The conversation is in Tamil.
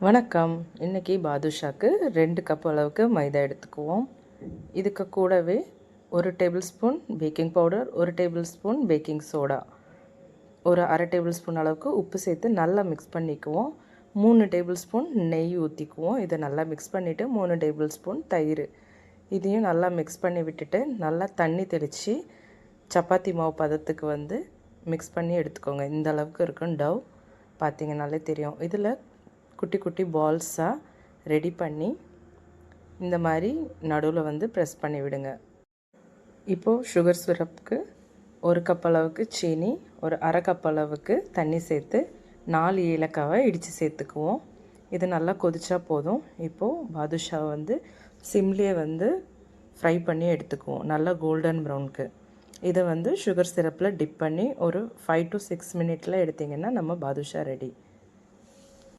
வணக்கம். இன்றைக்கி பாதுஷாக்கு 2 கப் அளவுக்கு மைதா எடுத்துக்குவோம். இதுக்கு கூடவே 1 table spoon baking powder, 1 table spoon baking soda, ஒரு அரை டேபிள் ஸ்பூன் அளவுக்கு உப்பு சேர்த்து நல்லா மிக்ஸ் பண்ணிக்குவோம். 3 டேபிள் ஸ்பூன் நெய் ஊற்றிக்குவோம். இதை நல்லா மிக்ஸ் பண்ணிவிட்டு 3 டேபிள் ஸ்பூன் தயிர் இதையும் நல்லா மிக்ஸ் பண்ணி விட்டுட்டு நல்லா தண்ணி தெளித்து சப்பாத்தி மாவு பதத்துக்கு மிக்ஸ் பண்ணி எடுத்துக்கோங்க. இந்த அளவுக்கு இருக்கும் டவ், பார்த்திங்கனாலே தெரியும். இதில் குட்டி குட்டி பால்ஸாக ரெடி பண்ணி இந்த மாதிரி நடுவில் ப்ரெஸ் பண்ணி விடுங்க. இப்போது சுகர் சிரப்புக்கு 1 கப் அளவுக்கு சீனி, ஒரு அரை கப் அளவுக்கு தண்ணி சேர்த்து 4 ஏலக்காவை இடித்து சேர்த்துக்குவோம். இது நல்லா கொதிச்சா போதும். இப்போது பாதுஷாவை சிம்லேயே ஃப்ரை பண்ணி எடுத்துக்குவோம், நல்லா கோல்டன் ப்ரௌனுக்கு. இதை சுகர் சிரப்பில் டிப் பண்ணி ஒரு 5 to 6 மினிட்ல எடுத்திங்கன்னா நம்ம பாதுஷா ரெடி.